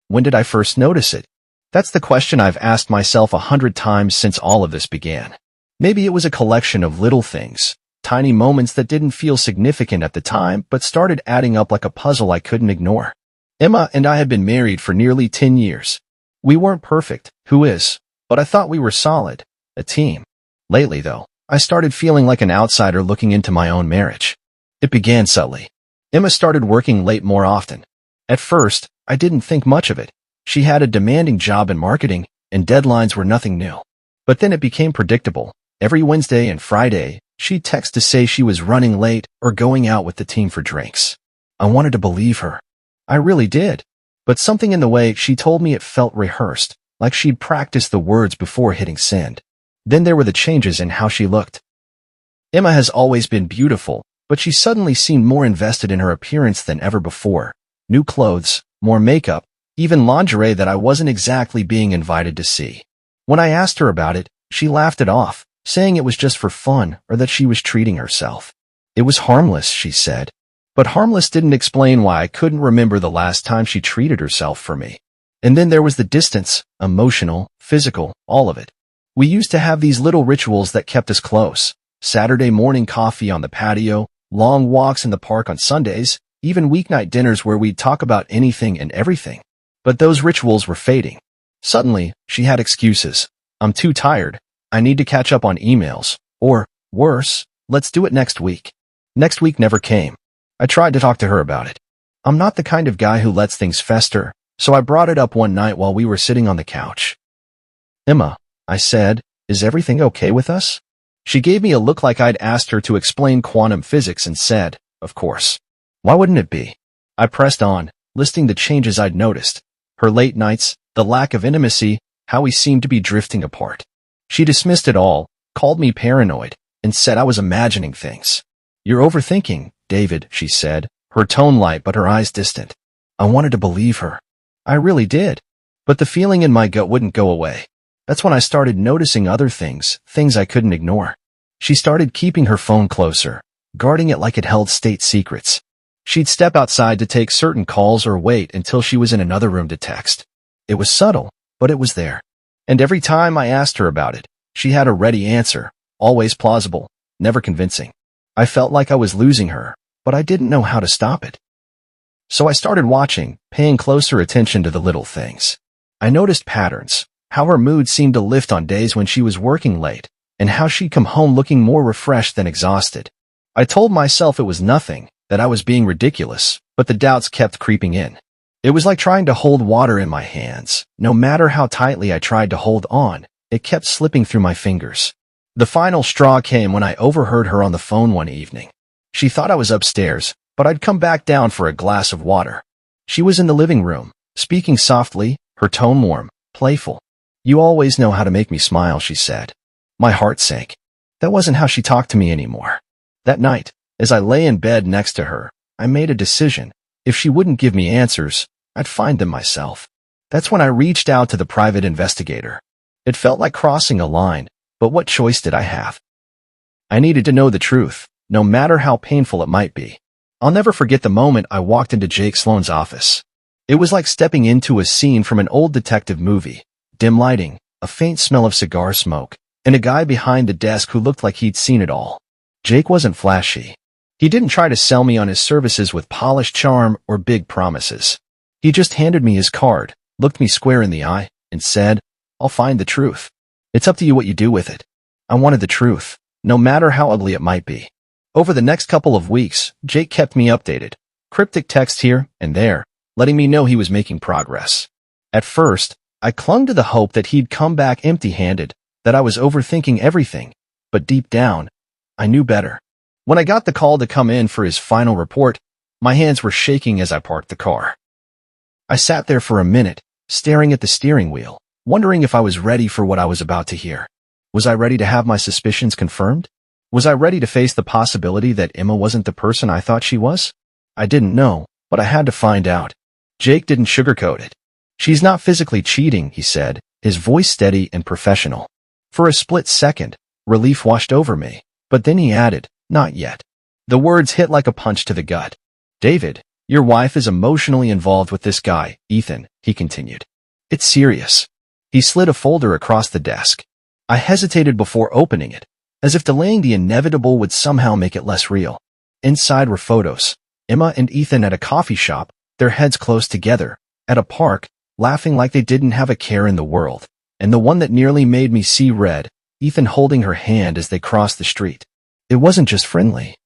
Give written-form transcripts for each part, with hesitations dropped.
When did I first notice it? That's the question I've asked myself 100 times since all of this began. Maybe it was a collection of little things, tiny moments that didn't feel significant at the time but started adding up like a puzzle I couldn't ignore. Emma and I had been married for nearly 10 years. We weren't perfect, who is? But I thought we were solid, a team. Lately, though, I started feeling like an outsider looking into my own marriage. It began subtly. Emma started working late more often. At first, I didn't think much of it. She had a demanding job in marketing, and deadlines were nothing new. But then it became predictable. Every Wednesday and Friday, she'd text to say she was running late or going out with the team for drinks. I wanted to believe her. I really did. But something in the way she told me it felt rehearsed, like she'd practiced the words before hitting send. Then there were the changes in how she looked. Emma has always been beautiful, but she suddenly seemed more invested in her appearance than ever before. New clothes, more makeup, even lingerie that I wasn't exactly being invited to see. When I asked her about it, she laughed it off, saying it was just for fun or that she was treating herself. It was harmless, she said. But harmless didn't explain why I couldn't remember the last time she treated herself for me. And then there was the distance, emotional, physical, all of it. We used to have these little rituals that kept us close. Saturday morning coffee on the patio, long walks in the park on Sundays, even weeknight dinners where we'd talk about anything and everything. But those rituals were fading. Suddenly, she had excuses. I'm too tired. I need to catch up on emails. Or, worse, let's do it next week. Next week never came. I tried to talk to her about it. I'm not the kind of guy who lets things fester, so I brought it up one night while we were sitting on the couch. Emma, I said, is everything okay with us? She gave me a look like I'd asked her to explain quantum physics and said, of course. Why wouldn't it be? I pressed on, listing the changes I'd noticed. Her late nights, the lack of intimacy, how we seemed to be drifting apart. She dismissed it all, called me paranoid, and said I was imagining things. You're overthinking, David, she said, her tone light but her eyes distant. I wanted to believe her. I really did. But the feeling in my gut wouldn't go away. That's when I started noticing other things I couldn't ignore. She started keeping her phone closer, guarding it like it held state secrets. She'd step outside to take certain calls or wait until she was in another room to text. It was subtle, but it was there. And every time I asked her about it, she had a ready answer, always plausible, never convincing. I felt like I was losing her, but I didn't know how to stop it. So I started watching, paying closer attention to the little things. I noticed patterns, how her mood seemed to lift on days when she was working late, and how she'd come home looking more refreshed than exhausted. I told myself it was nothing, that I was being ridiculous, but the doubts kept creeping in. It was like trying to hold water in my hands. No matter how tightly I tried to hold on, it kept slipping through my fingers. The final straw came when I overheard her on the phone one evening. She thought I was upstairs, but I'd come back down for a glass of water. She was in the living room, speaking softly, her tone warm, playful. You always know how to make me smile, she said. My heart sank. That wasn't how she talked to me anymore. That night, as I lay in bed next to her, I made a decision. If she wouldn't give me answers, I'd find them myself. That's when I reached out to the private investigator. It felt like crossing a line, but what choice did I have? I needed to know the truth, no matter how painful it might be. I'll never forget the moment I walked into Jake Sloan's office. It was like stepping into a scene from an old detective movie. Dim lighting, a faint smell of cigar smoke, and a guy behind the desk who looked like he'd seen it all. Jake wasn't flashy. He didn't try to sell me on his services with polished charm or big promises. He just handed me his card, looked me square in the eye, and said, I'll find the truth. It's up to you what you do with it. I wanted the truth, no matter how ugly it might be. Over the next couple of weeks, Jake kept me updated. Cryptic text here and there, letting me know he was making progress. At first, I clung to the hope that he'd come back empty-handed, that I was overthinking everything. But deep down, I knew better. When I got the call to come in for his final report, my hands were shaking as I parked the car. I sat there for a minute, staring at the steering wheel, wondering if I was ready for what I was about to hear. Was I ready to have my suspicions confirmed? Was I ready to face the possibility that Emma wasn't the person I thought she was? I didn't know, but I had to find out. Jake didn't sugarcoat it. She's not physically cheating, he said, his voice steady and professional. For a split second, relief washed over me, but then he added, not yet. The words hit like a punch to the gut. David, Your wife is emotionally involved with this guy, Ethan, he continued. It's serious. He slid a folder across the desk. I hesitated before opening it, as if delaying the inevitable would somehow make it less real. Inside were photos. Emma and Ethan at a coffee shop, their heads close together, at a park, laughing like they didn't have a care in the world. And the one that nearly made me see red, Ethan holding her hand as they crossed the street. It wasn't just friendly.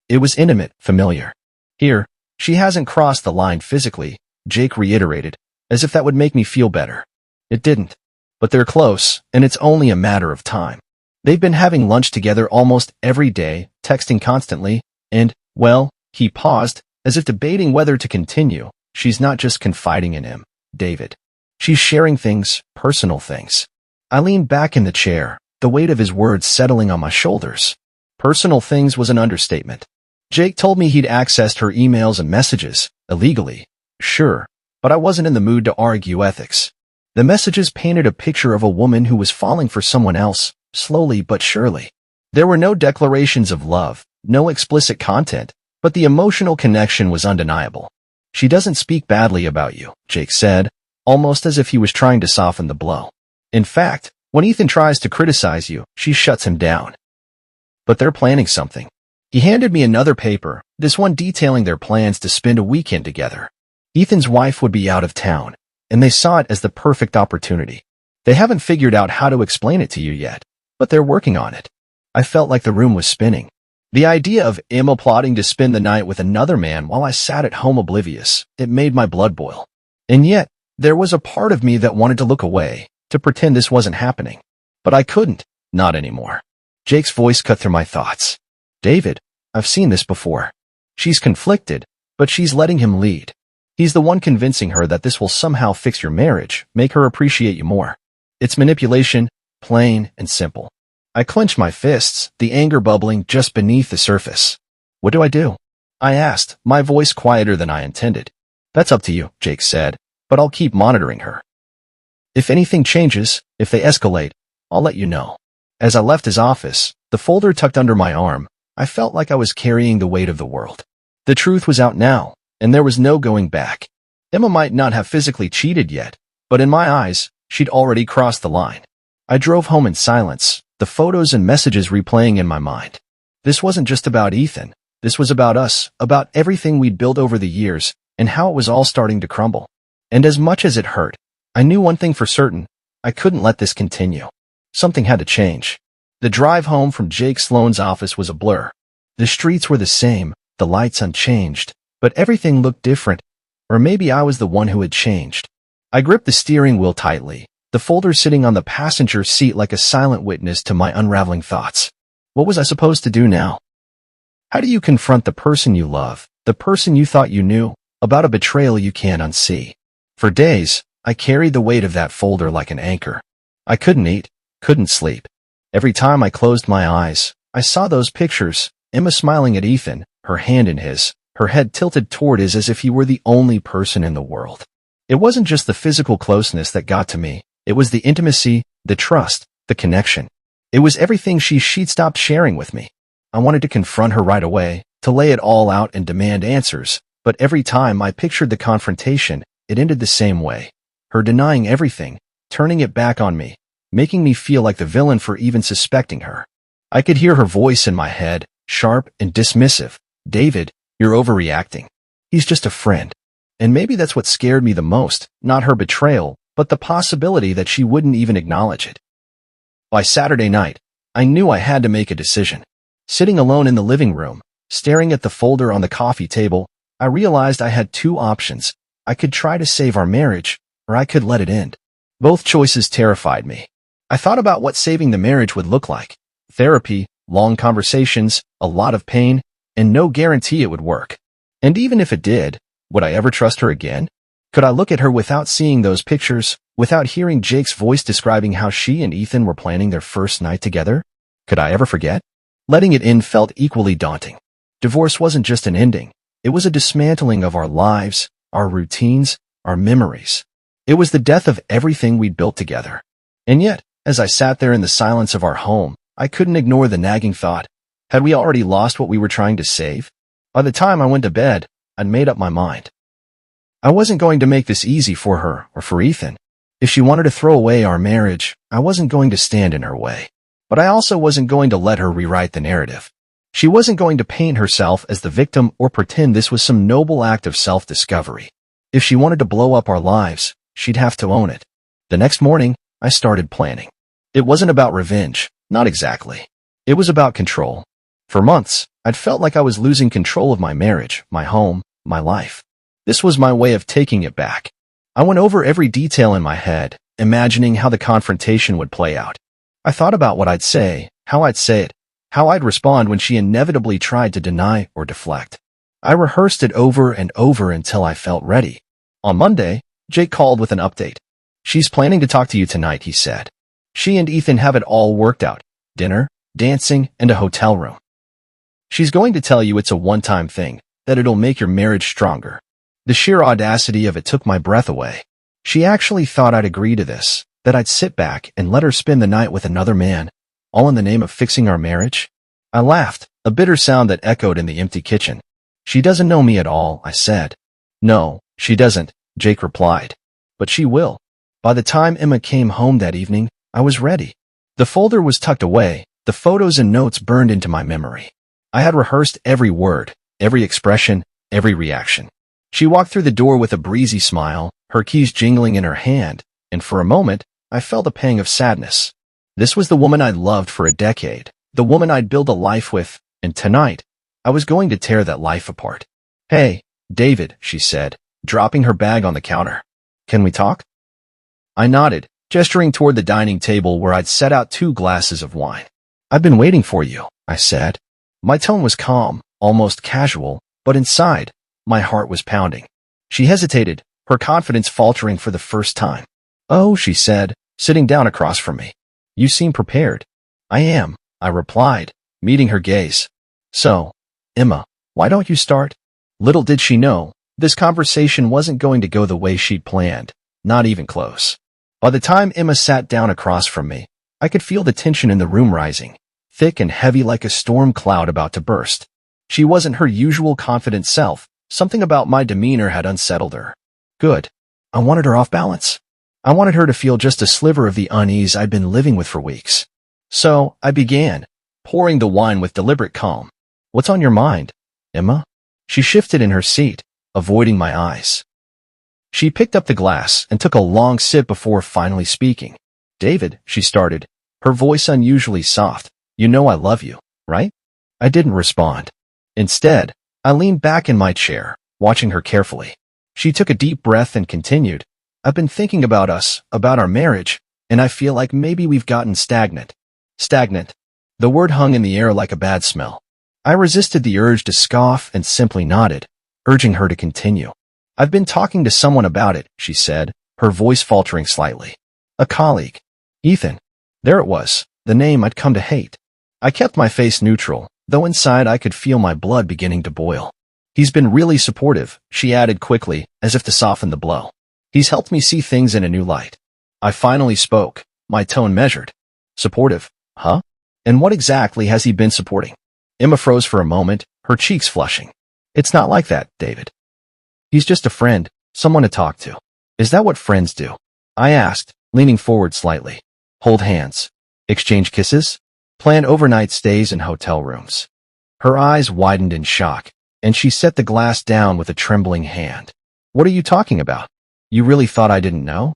It was intimate, familiar. Here, she hasn't crossed the line physically, Jake reiterated, as if that would make me feel better. It didn't. But they're close, and it's only a matter of time. They've been having lunch together almost every day, texting constantly, and, well, he paused, as if debating whether to continue. She's not just confiding in him, David. She's sharing things, personal things. I leaned back in the chair, the weight of his words settling on my shoulders. Personal things was an understatement. Jake told me he'd accessed her emails and messages, illegally. Sure, but I wasn't in the mood to argue ethics. The messages painted a picture of a woman who was falling for someone else, slowly but surely. There were no declarations of love, no explicit content, but the emotional connection was undeniable. She doesn't speak badly about you, Jake said, almost as if he was trying to soften the blow. In fact, when Ethan tries to criticize you, she shuts him down. But they're planning something. He handed me another paper, this one detailing their plans to spend a weekend together. Ethan's wife would be out of town, and they saw it as the perfect opportunity. They haven't figured out how to explain it to you yet, but they're working on it. I felt like the room was spinning. The idea of Emma plotting to spend the night with another man while I sat at home oblivious, it made my blood boil. And yet, there was a part of me that wanted to look away, to pretend this wasn't happening. But I couldn't, not anymore. Jake's voice cut through my thoughts. David, I've seen this before. She's conflicted, but she's letting him lead. He's the one convincing her that this will somehow fix your marriage, make her appreciate you more. It's manipulation, plain and simple. I clenched my fists, the anger bubbling just beneath the surface. What do I do? I asked, my voice quieter than I intended. That's up to you, Jake said, but I'll keep monitoring her. If anything changes, if they escalate, I'll let you know. As I left his office, the folder tucked under my arm, I felt like I was carrying the weight of the world. The truth was out now, and there was no going back. Emma might not have physically cheated yet, but in my eyes, she'd already crossed the line. I drove home in silence, the photos and messages replaying in my mind. This wasn't just about Ethan. This was about us, about everything we'd built over the years, and how it was all starting to crumble. And as much as it hurt, I knew one thing for certain. I couldn't let this continue. Something had to change. The drive home from Jake Sloan's office was a blur. The streets were the same, the lights unchanged, but everything looked different. Or maybe I was the one who had changed. I gripped the steering wheel tightly, the folder sitting on the passenger seat like a silent witness to my unraveling thoughts. What was I supposed to do now? How do you confront the person you love, the person you thought you knew, about a betrayal you can't unsee? For days, I carried the weight of that folder like an anchor. I couldn't eat, couldn't sleep. Every time I closed my eyes, I saw those pictures, Emma smiling at Ethan, her hand in his, her head tilted toward his as if he were the only person in the world. It wasn't just the physical closeness that got to me. It was the intimacy, the trust, the connection. It was everything she'd stopped sharing with me. I wanted to confront her right away, to lay it all out and demand answers, but every time I pictured the confrontation, it ended the same way. Her denying everything, turning it back on me, making me feel like the villain for even suspecting her. I could hear her voice in my head, sharp and dismissive. David, you're overreacting. He's just a friend. And maybe that's what scared me the most, not her betrayal, but the possibility that she wouldn't even acknowledge it. By Saturday night, I knew I had to make a decision. Sitting alone in the living room, staring at the folder on the coffee table, I realized I had two options. I could try to save our marriage, or I could let it end. Both choices terrified me. I thought about what saving the marriage would look like. Therapy, long conversations, a lot of pain, and no guarantee it would work. And even if it did, would I ever trust her again? Could I look at her without seeing those pictures, without hearing Jake's voice describing how she and Ethan were planning their first night together? Could I ever forget? Letting it in felt equally daunting. Divorce wasn't just an ending. It was a dismantling of our lives, our routines, our memories. It was the death of everything we'd built together. And yet, as I sat there in the silence of our home, I couldn't ignore the nagging thought. Had we already lost what we were trying to save? By the time I went to bed, I'd made up my mind. I wasn't going to make this easy for her or for Ethan. If she wanted to throw away our marriage, I wasn't going to stand in her way. But I also wasn't going to let her rewrite the narrative. She wasn't going to paint herself as the victim or pretend this was some noble act of self-discovery. If she wanted to blow up our lives, she'd have to own it. The next morning, I started planning. It wasn't about revenge, not exactly. It was about control. For months, I'd felt like I was losing control of my marriage, my home, my life. This was my way of taking it back. I went over every detail in my head, imagining how the confrontation would play out. I thought about what I'd say, how I'd say it, how I'd respond when she inevitably tried to deny or deflect. I rehearsed it over and over until I felt ready. On Monday, Jake called with an update. "She's planning to talk to you tonight," he said. "She and Ethan have it all worked out. Dinner, dancing, and a hotel room. She's going to tell you it's a one-time thing, that it'll make your marriage stronger." The sheer audacity of it took my breath away. She actually thought I'd agree to this, that I'd sit back and let her spend the night with another man, all in the name of fixing our marriage? I laughed, a bitter sound that echoed in the empty kitchen. "She doesn't know me at all," I said. "No, she doesn't," Jake replied. "But she will." By the time Emma came home that evening, I was ready. The folder was tucked away, the photos and notes burned into my memory. I had rehearsed every word, every expression, every reaction. She walked through the door with a breezy smile, her keys jingling in her hand, and for a moment, I felt a pang of sadness. This was the woman I'd loved for a decade, the woman I'd built a life with, and tonight, I was going to tear that life apart. "Hey, David," she said, dropping her bag on the counter. "Can we talk?" I nodded, gesturing toward the dining table where I'd set out 2 glasses of wine. "I've been waiting for you," I said. My tone was calm, almost casual, but inside, my heart was pounding. She hesitated, her confidence faltering for the first time. "Oh," she said, sitting down across from me. "You seem prepared." "I am," I replied, meeting her gaze. "So, Emma, why don't you start?" Little did she know, this conversation wasn't going to go the way she'd planned, not even close. By the time Emma sat down across from me, I could feel the tension in the room rising, thick and heavy like a storm cloud about to burst. She wasn't her usual confident self. Something about my demeanor had unsettled her. Good. I wanted her off balance. I wanted her to feel just a sliver of the unease I'd been living with for weeks. So, I began, pouring the wine with deliberate calm. "What's on your mind, Emma?" She shifted in her seat, avoiding my eyes. She picked up the glass and took a long sip before finally speaking. "David," she started, her voice unusually soft, "you know I love you, right?" I didn't respond. Instead, I leaned back in my chair, watching her carefully. She took a deep breath and continued, "I've been thinking about us, about our marriage, and I feel like maybe we've gotten stagnant." Stagnant. The word hung in the air like a bad smell. I resisted the urge to scoff and simply nodded, urging her to continue. "I've been talking to someone about it," she said, her voice faltering slightly. "A colleague. Ethan." There it was, the name I'd come to hate. I kept my face neutral, though inside I could feel my blood beginning to boil. "He's been really supportive," she added quickly, as if to soften the blow. "He's helped me see things in a new light." I finally spoke, my tone measured. "Supportive, huh? And what exactly has he been supporting?" Emma froze for a moment, her cheeks flushing. "It's not like that, David. He's just a friend, someone to talk to." "Is that what friends do?" I asked, leaning forward slightly. "Hold hands. Exchange kisses? Plan overnight stays in hotel rooms." Her eyes widened in shock, and she set the glass down with a trembling hand. "What are you talking about? You really thought I didn't know?"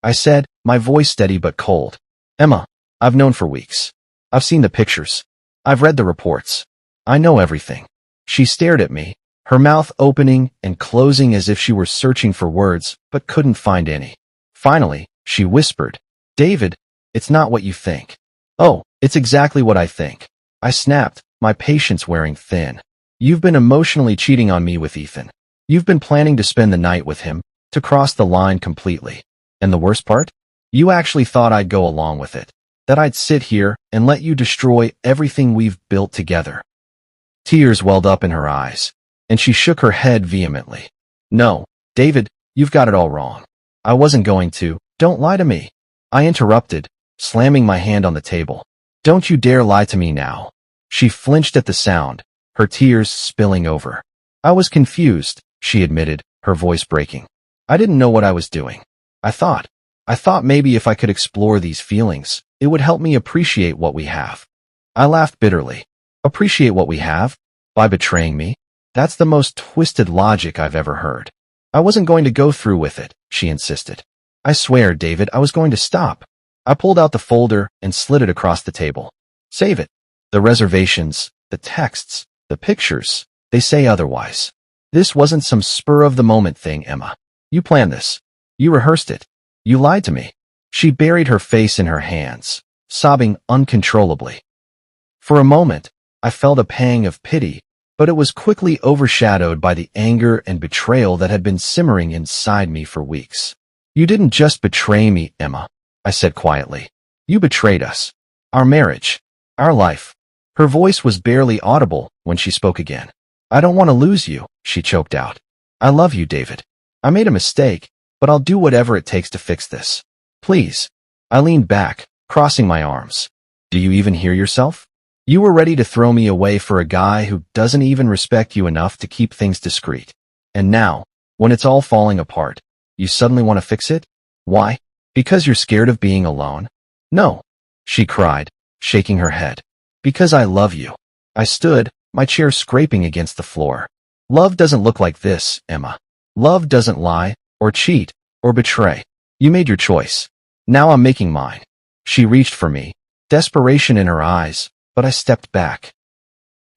I said, my voice steady but cold. "Emma, I've known for weeks. I've seen the pictures. I've read the reports. I know everything." She stared at me, her mouth opening and closing as if she were searching for words, but couldn't find any. Finally, she whispered, "David, it's not what you think." "Oh, it's exactly what I think." I snapped, my patience wearing thin. "You've been emotionally cheating on me with Ethan. You've been planning to spend the night with him, to cross the line completely. And the worst part? You actually thought I'd go along with it. That I'd sit here and let you destroy everything we've built together." Tears welled up in her eyes, and she shook her head vehemently. "No, David, you've got it all wrong. I wasn't going to. Don't lie to me." I interrupted, slamming my hand on the table. "Don't you dare lie to me now." She flinched at the sound, her tears spilling over. I was confused, she admitted, her voice breaking. I didn't know what I was doing. I thought maybe if I could explore these feelings, it would help me appreciate what we have. I laughed bitterly. Appreciate what we have? By betraying me? That's the most twisted logic I've ever heard. I wasn't going to go through with it, she insisted. I swear, David, I was going to stop. I pulled out the folder and slid it across the table. Save it. The reservations, the texts, the pictures, they say otherwise. This wasn't some spur-of-the-moment thing, Emma. You planned this. You rehearsed it. You lied to me. She buried her face in her hands, sobbing uncontrollably. For a moment, I felt a pang of pity, but it was quickly overshadowed by the anger and betrayal that had been simmering inside me for weeks. You didn't just betray me, Emma, I said quietly. You betrayed us. Our marriage. Our life. Her voice was barely audible when she spoke again. I don't want to lose you, she choked out. I love you, David. I made a mistake, but I'll do whatever it takes to fix this. Please. I leaned back, crossing my arms. Do you even hear yourself? You were ready to throw me away for a guy who doesn't even respect you enough to keep things discreet. And now, when it's all falling apart, you suddenly want to fix it? Why? Because you're scared of being alone? No, she cried, shaking her head. Because I love you. I stood, my chair scraping against the floor. Love doesn't look like this, Emma. Love doesn't lie, or cheat, or betray. You made your choice. Now I'm making mine. She reached for me, desperation in her eyes, but I stepped back.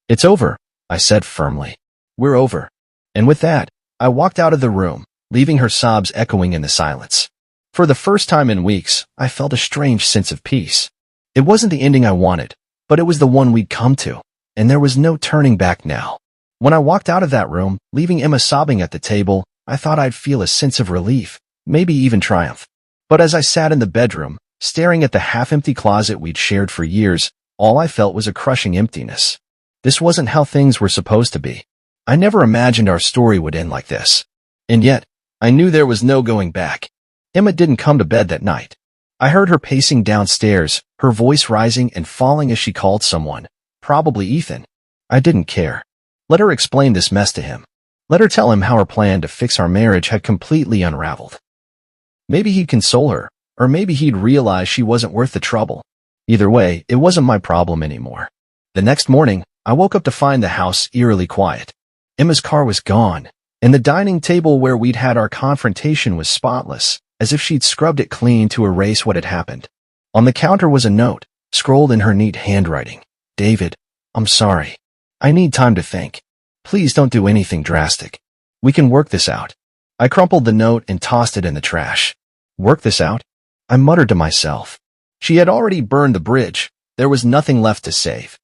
It's over, I said firmly. We're over. And with that, I walked out of the room, leaving her sobs echoing in the silence. For the first time in weeks, I felt a strange sense of peace. It wasn't the ending I wanted, but it was the one we'd come to, and there was no turning back now. When I walked out of that room, leaving Emma sobbing at the table, I thought I'd feel a sense of relief, maybe even triumph. But as I sat in the bedroom, staring at the half-empty closet we'd shared for years, all I felt was a crushing emptiness. This wasn't how things were supposed to be. I never imagined our story would end like this. And yet, I knew there was no going back. Emma didn't come to bed that night. I heard her pacing downstairs, her voice rising and falling as she called someone, probably Ethan. I didn't care. Let her explain this mess to him. Let her tell him how her plan to fix our marriage had completely unraveled. Maybe he'd console her, or maybe he'd realize she wasn't worth the trouble. Either way, it wasn't my problem anymore. The next morning, I woke up to find the house eerily quiet. Emma's car was gone, and the dining table where we'd had our confrontation was spotless, as if she'd scrubbed it clean to erase what had happened. On the counter was a note, scrawled in her neat handwriting. David, I'm sorry. I need time to think. Please don't do anything drastic. We can work this out. I crumpled the note and tossed it in the trash. Work this out? I muttered to myself. She had already burned the bridge. There was nothing left to save.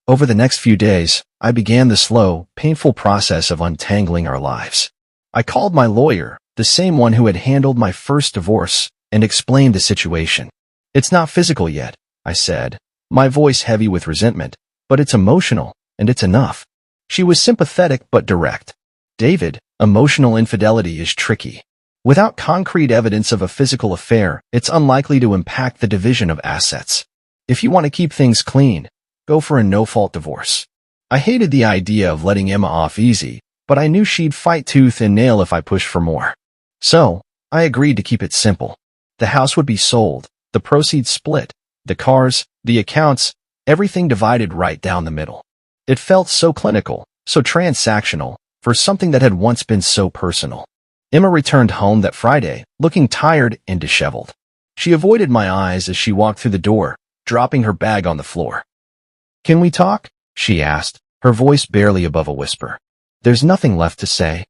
Over the next few days, I began the slow, painful process of untangling our lives. I called my lawyer, the same one who had handled my first divorce, and explained the situation. It's not physical yet, I said, my voice heavy with resentment, but it's emotional, and it's enough. She was sympathetic but direct. David, emotional infidelity is tricky. Without concrete evidence of a physical affair, it's unlikely to impact the division of assets. If you want to keep things clean, go for a no-fault divorce. I hated the idea of letting Emma off easy, but I knew she'd fight tooth and nail if I pushed for more. So, I agreed to keep it simple. The house would be sold, the proceeds split, the cars, the accounts, everything divided right down the middle. It felt so clinical, so transactional, for something that had once been so personal. Emma returned home that Friday, looking tired and disheveled. She avoided my eyes as she walked through the door, dropping her bag on the floor. Can we talk? She asked, her voice barely above a whisper. There's nothing left to say.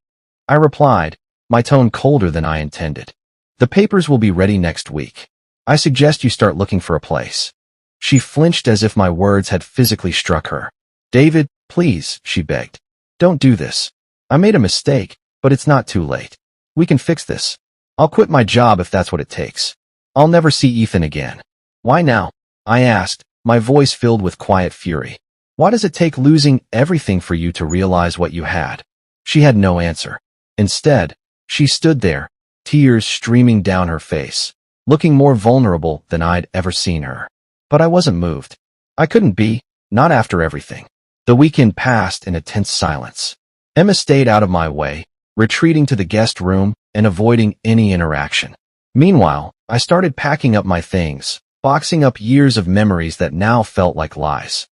I replied, my tone colder than I intended. The papers will be ready next week. I suggest you start looking for a place. She flinched as if my words had physically struck her. David, please, she begged. Don't do this. I made a mistake, but it's not too late. We can fix this. I'll quit my job if that's what it takes. I'll never see Ethan again. Why now? I asked, my voice filled with quiet fury. Why does it take losing everything for you to realize what you had? She had no answer. Instead, she stood there, tears streaming down her face, looking more vulnerable than I'd ever seen her. But I wasn't moved. I couldn't be, not after everything. The weekend passed in a tense silence. Emma stayed out of my way, retreating to the guest room and avoiding any interaction. Meanwhile, I started packing up my things, boxing up years of memories that now felt like lies.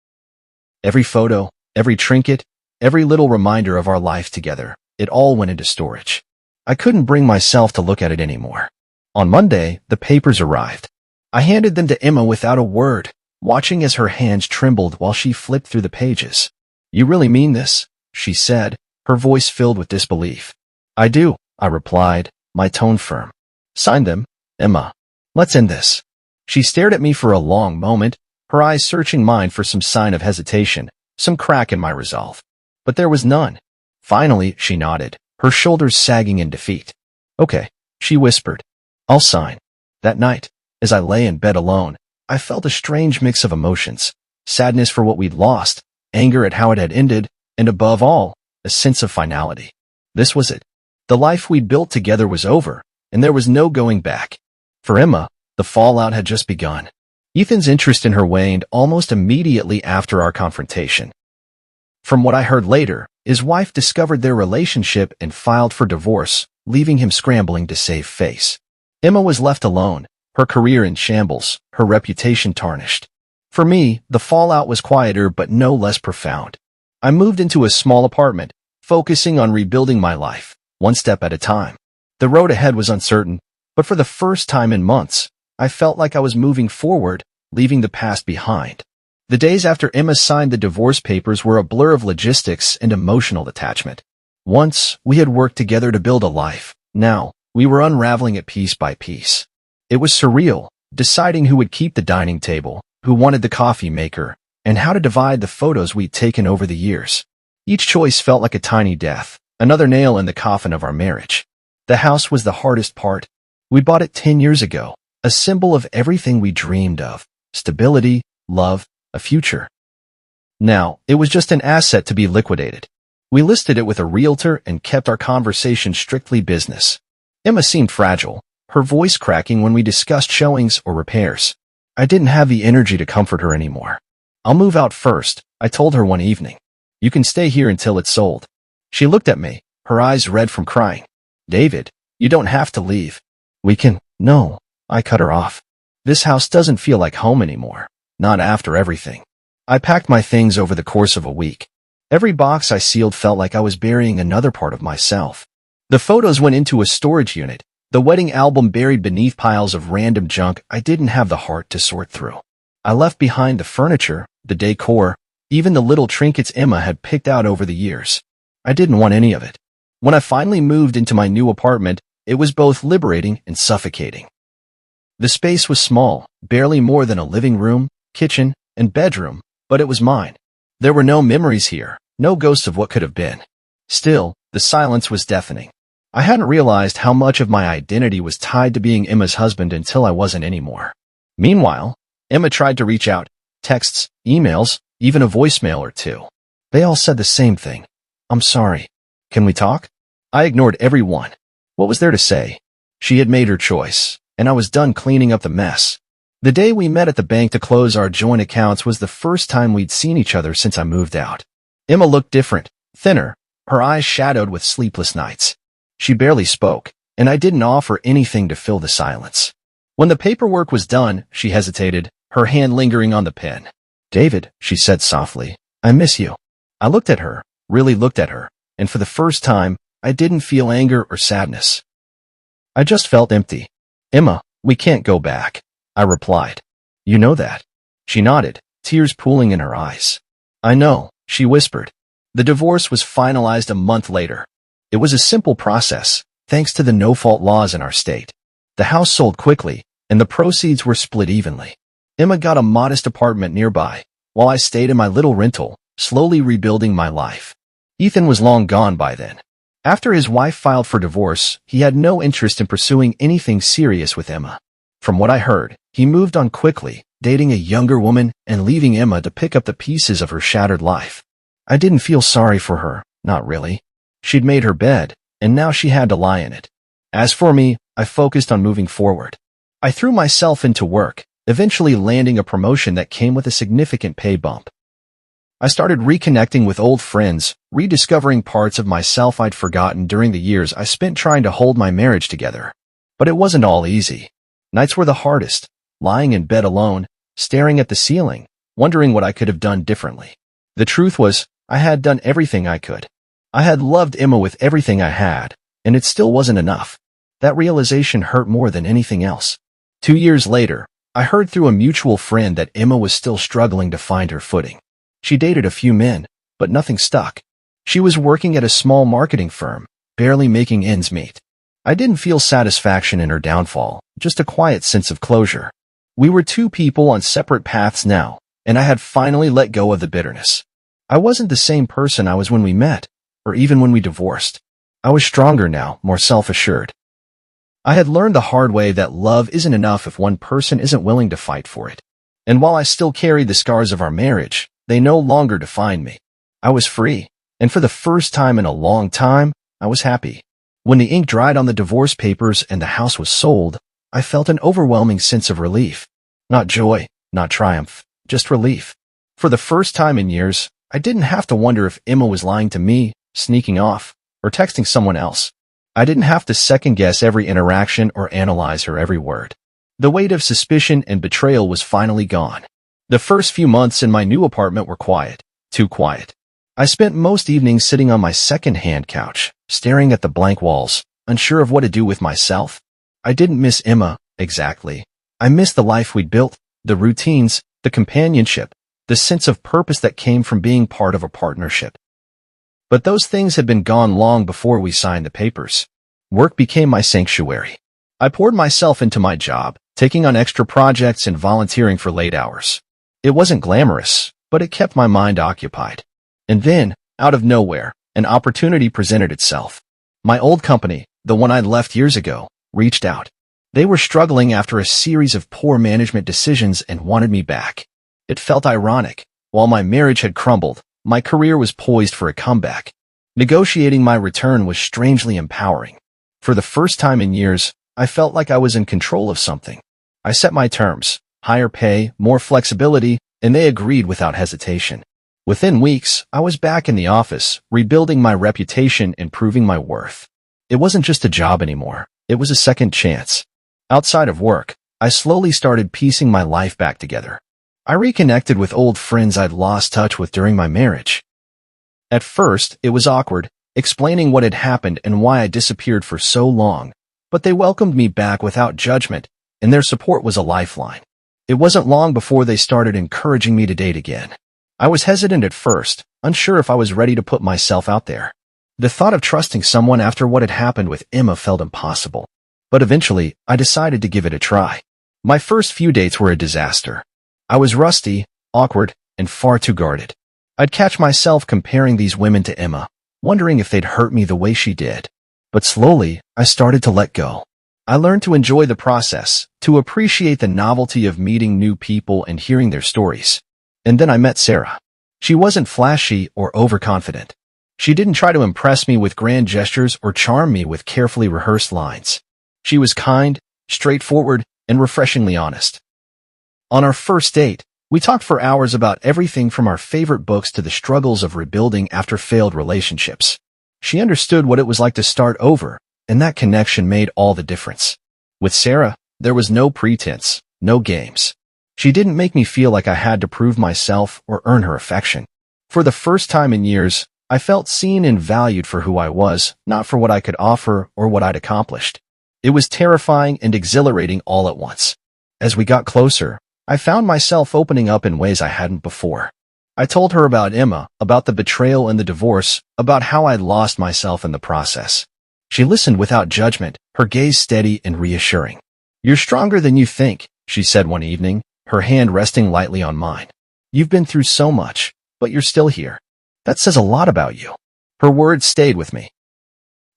Every photo, every trinket, every little reminder of our life together, it all went into storage. I couldn't bring myself to look at it anymore. On Monday, the papers arrived. I handed them to Emma without a word, watching as her hands trembled while she flipped through the pages. "You really mean this?" she said, her voice filled with disbelief. "I do," I replied, my tone firm. "Sign them, Emma. Let's end this." She stared at me for a long moment, her eyes searching mine for some sign of hesitation, some crack in my resolve. But there was none. Finally, she nodded, her shoulders sagging in defeat. "Okay," she whispered. "I'll sign." That night, as I lay in bed alone, I felt a strange mix of emotions. Sadness for what we'd lost, anger at how it had ended, and above all, a sense of finality. This was it. The life we'd built together was over, and there was no going back. For Emma, the fallout had just begun. Ethan's interest in her waned almost immediately after our confrontation. From what I heard later, his wife discovered their relationship and filed for divorce, leaving him scrambling to save face. Emma was left alone, her career in shambles, her reputation tarnished. For me, the fallout was quieter but no less profound. I moved into a small apartment, focusing on rebuilding my life, one step at a time. The road ahead was uncertain, but for the first time in months, I felt like I was moving forward, leaving the past behind. The days after Emma signed the divorce papers were a blur of logistics and emotional detachment. Once, we had worked together to build a life. Now, we were unraveling it piece by piece. It was surreal, deciding who would keep the dining table, who wanted the coffee maker, and how to divide the photos we'd taken over the years. Each choice felt like a tiny death, another nail in the coffin of our marriage. The house was the hardest part. We bought it 10 years ago, a symbol of everything we dreamed of: stability, love, a future. Now, it was just an asset to be liquidated. We listed it with a realtor and kept our conversation strictly business. Emma seemed fragile, her voice cracking when we discussed showings or repairs. I didn't have the energy to comfort her anymore. "I'll move out first," I told her one evening. "You can stay here until it's sold." She looked at me, her eyes red from crying. "David, you don't have to leave. We can—" "No," I cut her off. "This house doesn't feel like home anymore. Not after everything." I packed my things over the course of a week. Every box I sealed felt like I was burying another part of myself. The photos went into a storage unit, the wedding album buried beneath piles of random junk I didn't have the heart to sort through. I left behind the furniture, the decor, even the little trinkets Emma had picked out over the years. I didn't want any of it. When I finally moved into my new apartment, it was both liberating and suffocating. The space was small, barely more than a living room, kitchen, and bedroom, but it was mine. There were no memories here, no ghosts of what could have been. Still, the silence was deafening. I hadn't realized how much of my identity was tied to being Emma's husband until I wasn't anymore. Meanwhile, Emma tried to reach out, texts, emails, even a voicemail or two. They all said the same thing: "I'm sorry. Can we talk?" I ignored every one. What was there to say? She had made her choice, and I was done cleaning up the mess. The day we met at the bank to close our joint accounts was the first time we'd seen each other since I moved out. Emma looked different, thinner, her eyes shadowed with sleepless nights. She barely spoke, and I didn't offer anything to fill the silence. When the paperwork was done, she hesitated, her hand lingering on the pen. "David," she said softly, "I miss you." I looked at her, really looked at her, and for the first time, I didn't feel anger or sadness. I just felt empty. "Emma, we can't go back," I replied. "You know that." She nodded, tears pooling in her eyes. "I know," she whispered. The divorce was finalized a month later. It was a simple process, thanks to the no-fault laws in our state. The house sold quickly, and the proceeds were split evenly. Emma got a modest apartment nearby, while I stayed in my little rental, slowly rebuilding my life. Ethan was long gone by then. After his wife filed for divorce, he had no interest in pursuing anything serious with Emma. From what I heard, he moved on quickly, dating a younger woman and leaving Emma to pick up the pieces of her shattered life. I didn't feel sorry for her, not really. She'd made her bed, and now she had to lie in it. As for me, I focused on moving forward. I threw myself into work, eventually landing a promotion that came with a significant pay bump. I started reconnecting with old friends, rediscovering parts of myself I'd forgotten during the years I spent trying to hold my marriage together. But it wasn't all easy. Nights were the hardest, lying in bed alone, staring at the ceiling, wondering what I could have done differently. The truth was, I had done everything I could. I had loved Emma with everything I had, and it still wasn't enough. That realization hurt more than anything else. 2 years later, I heard through a mutual friend that Emma was still struggling to find her footing. She dated a few men, but nothing stuck. She was working at a small marketing firm, barely making ends meet. I didn't feel satisfaction in her downfall, just a quiet sense of closure. We were two people on separate paths now, and I had finally let go of the bitterness. I wasn't the same person I was when we met, or even when we divorced. I was stronger now, more self-assured. I had learned the hard way that love isn't enough if one person isn't willing to fight for it. And while I still carried the scars of our marriage, they no longer defined me. I was free, and for the first time in a long time, I was happy. When the ink dried on the divorce papers and the house was sold, I felt an overwhelming sense of relief. Not joy, not triumph, just relief. For the first time in years, I didn't have to wonder if Emma was lying to me, sneaking off, or texting someone else. I didn't have to second-guess every interaction or analyze her every word. The weight of suspicion and betrayal was finally gone. The first few months in my new apartment were quiet, too quiet. I spent most evenings sitting on my second-hand couch, staring at the blank walls, unsure of what to do with myself. I didn't miss Emma, exactly. I missed the life we'd built, the routines, the companionship, the sense of purpose that came from being part of a partnership. But those things had been gone long before we signed the papers. Work became my sanctuary. I poured myself into my job, taking on extra projects and volunteering for late hours. It wasn't glamorous, but it kept my mind occupied. And then, out of nowhere, an opportunity presented itself. My old company, the one I'd left years ago, reached out. They were struggling after a series of poor management decisions and wanted me back. It felt ironic. While my marriage had crumbled, my career was poised for a comeback. Negotiating my return was strangely empowering. For the first time in years, I felt like I was in control of something. I set my terms, higher pay, more flexibility, and they agreed without hesitation. Within weeks, I was back in the office, rebuilding my reputation and proving my worth. It wasn't just a job anymore. It was a second chance. Outside of work, I slowly started piecing my life back together. I reconnected with old friends I'd lost touch with during my marriage. At first, it was awkward, explaining what had happened and why I disappeared for so long, but they welcomed me back without judgment, and their support was a lifeline. It wasn't long before they started encouraging me to date again. I was hesitant at first, unsure if I was ready to put myself out there. The thought of trusting someone after what had happened with Emma felt impossible. But eventually, I decided to give it a try. My first few dates were a disaster. I was rusty, awkward, and far too guarded. I'd catch myself comparing these women to Emma, wondering if they'd hurt me the way she did. But slowly, I started to let go. I learned to enjoy the process, to appreciate the novelty of meeting new people and hearing their stories. And then I met Sarah. She wasn't flashy or overconfident. She didn't try to impress me with grand gestures or charm me with carefully rehearsed lines. She was kind, straightforward, and refreshingly honest. On our first date, we talked for hours about everything from our favorite books to the struggles of rebuilding after failed relationships. She understood what it was like to start over, and that connection made all the difference. With Sarah, there was no pretense, no games. She didn't make me feel like I had to prove myself or earn her affection. For the first time in years, I felt seen and valued for who I was, not for what I could offer or what I'd accomplished. It was terrifying and exhilarating all at once. As we got closer, I found myself opening up in ways I hadn't before. I told her about Emma, about the betrayal and the divorce, about how I'd lost myself in the process. She listened without judgment, her gaze steady and reassuring. "You're stronger than you think," she said one evening, her hand resting lightly on mine. "You've been through so much, but you're still here. That says a lot about you." Her words stayed with me.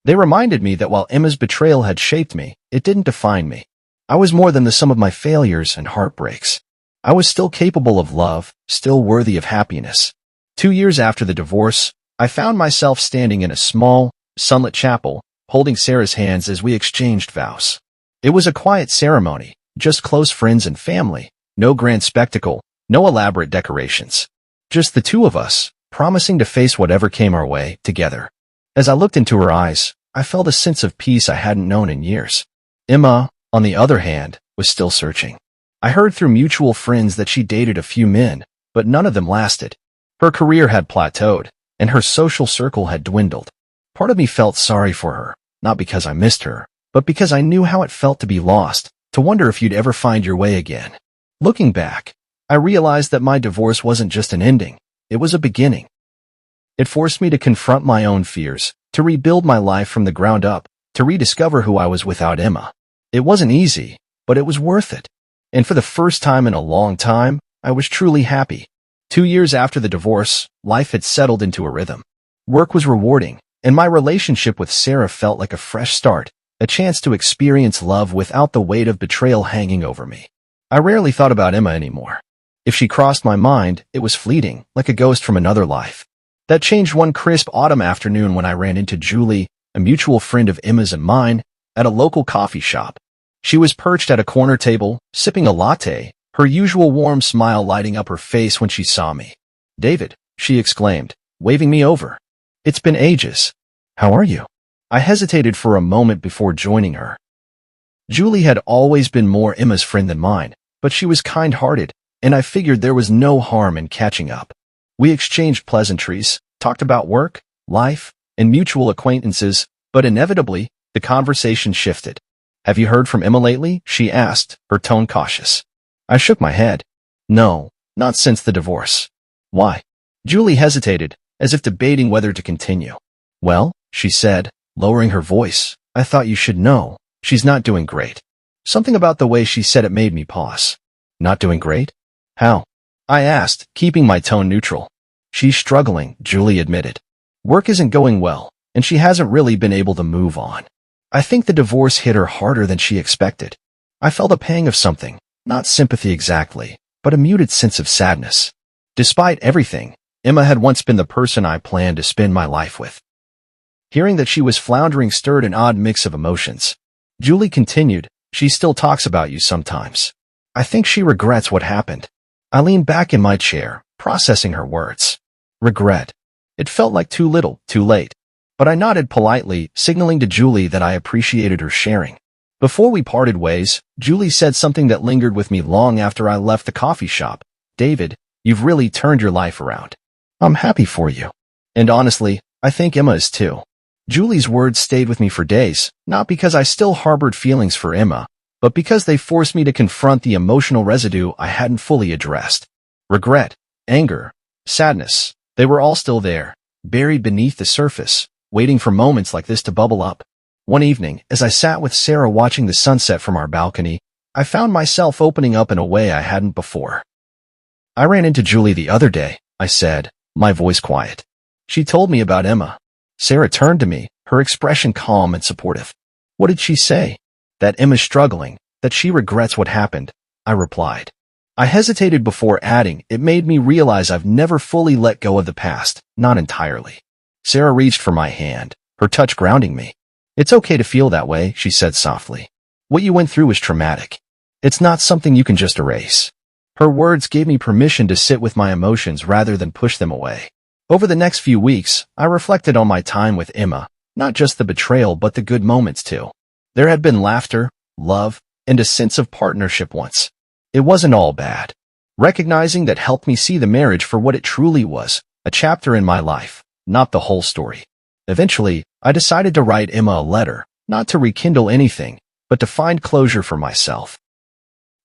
They reminded me that while Emma's betrayal had shaped me, it didn't define me. I was more than the sum of my failures and heartbreaks. I was still capable of love, still worthy of happiness. 2 years after the divorce, I found myself standing in a small, sunlit chapel, holding Sarah's hands as we exchanged vows. It was a quiet ceremony, just close friends and family, no grand spectacle, no elaborate decorations. Just the two of us, promising to face whatever came our way together. As I looked into her eyes, I felt a sense of peace I hadn't known in years. Emma, on the other hand, was still searching. I heard through mutual friends that she dated a few men, but none of them lasted. Her career had plateaued, and her social circle had dwindled. Part of me felt sorry for her, not because I missed her, but because I knew how it felt to be lost, to wonder if you'd ever find your way again. Looking back, I realized that my divorce wasn't just an ending, it was a beginning. It forced me to confront my own fears, to rebuild my life from the ground up, to rediscover who I was without Emma. It wasn't easy, but it was worth it. And for the first time in a long time, I was truly happy. 2 years after the divorce, life had settled into a rhythm. Work was rewarding, and my relationship with Sarah felt like a fresh start, a chance to experience love without the weight of betrayal hanging over me. I rarely thought about Emma anymore. If she crossed my mind, it was fleeting, like a ghost from another life. That changed one crisp autumn afternoon when I ran into Julie, a mutual friend of Emma's and mine, at a local coffee shop. She was perched at a corner table, sipping a latte, her usual warm smile lighting up her face when she saw me. "David," she exclaimed, waving me over. "It's been ages. How are you?" I hesitated for a moment before joining her. Julie had always been more Emma's friend than mine, but she was kind-hearted, and I figured there was no harm in catching up. We exchanged pleasantries, talked about work, life, and mutual acquaintances, but inevitably, the conversation shifted. "Have you heard from Emma lately?" she asked, her tone cautious. I shook my head. "No, not since the divorce." "Why?" Julie hesitated, as if debating whether to continue. "Well," she said, lowering her voice, "I thought you should know. She's not doing great." Something about the way she said it made me pause. "Not doing great? How?" I asked, keeping my tone neutral. "She's struggling," Julie admitted. "Work isn't going well, and she hasn't really been able to move on. I think the divorce hit her harder than she expected." I felt a pang of something, not sympathy exactly, but a muted sense of sadness. Despite everything, Emma had once been the person I planned to spend my life with. Hearing that she was floundering stirred an odd mix of emotions. Julie continued, "She still talks about you sometimes. I think she regrets what happened." I leaned back in my chair, processing her words. Regret. It felt like too little, too late. But I nodded politely, signaling to Julie that I appreciated her sharing. Before we parted ways, Julie said something that lingered with me long after I left the coffee shop. "David, you've really turned your life around. I'm happy for you. And honestly, I think Emma is too." Julie's words stayed with me for days, not because I still harbored feelings for Emma, but because they forced me to confront the emotional residue I hadn't fully addressed. Regret, anger, sadness, they were all still there, buried beneath the surface, waiting for moments like this to bubble up. One evening, as I sat with Sarah watching the sunset from our balcony, I found myself opening up in a way I hadn't before. "I ran into Julie the other day," I said, my voice quiet. "She told me about Emma." Sarah turned to me, her expression calm and supportive. "What did she say?" "That Emma's struggling, that she regrets what happened," I replied. I hesitated before adding, "It made me realize I've never fully let go of the past, not entirely." Sarah reached for my hand, her touch grounding me. "It's okay to feel that way," she said softly. "What you went through was traumatic. It's not something you can just erase." Her words gave me permission to sit with my emotions rather than push them away. Over the next few weeks, I reflected on my time with Emma, not just the betrayal but the good moments too. There had been laughter, love, and a sense of partnership once. It wasn't all bad. Recognizing that helped me see the marriage for what it truly was, a chapter in my life, not the whole story. Eventually, I decided to write Emma a letter, not to rekindle anything, but to find closure for myself.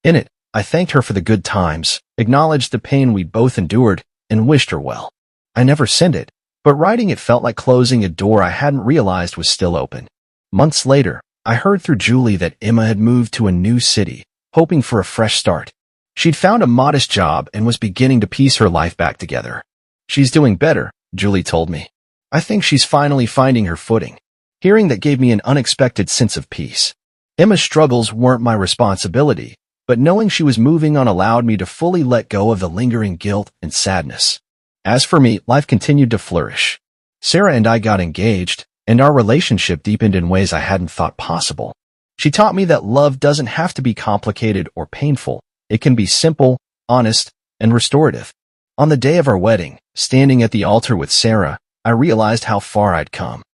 In it, I thanked her for the good times, acknowledged the pain we both endured, and wished her well. I never sent it, but writing it felt like closing a door I hadn't realized was still open. Months later, I heard through Julie that Emma had moved to a new city, hoping for a fresh start. She'd found a modest job and was beginning to piece her life back together. "She's doing better," Julie told me. "I think she's finally finding her footing." Hearing that gave me an unexpected sense of peace. Emma's struggles weren't my responsibility, but knowing she was moving on allowed me to fully let go of the lingering guilt and sadness. As for me, life continued to flourish. Sarah and I got engaged, and our relationship deepened in ways I hadn't thought possible. She taught me that love doesn't have to be complicated or painful. It can be simple, honest, and restorative. On the day of our wedding, standing at the altar with Sarah, I realized how far I'd come.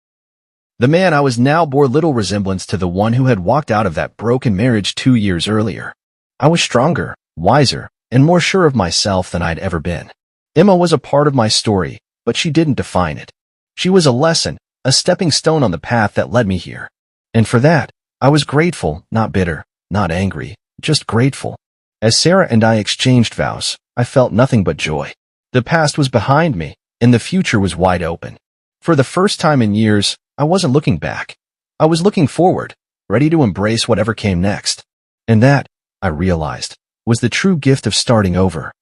The man I was now bore little resemblance to the one who had walked out of that broken marriage 2 years earlier. I was stronger, wiser, and more sure of myself than I'd ever been. Emma was a part of my story, but she didn't define it. She was a lesson, a stepping stone on the path that led me here. And for that, I was grateful, not bitter, not angry, just grateful. As Sarah and I exchanged vows, I felt nothing but joy. The past was behind me, and the future was wide open. For the first time in years, I wasn't looking back. I was looking forward, ready to embrace whatever came next. And that, I realized, was the true gift of starting over.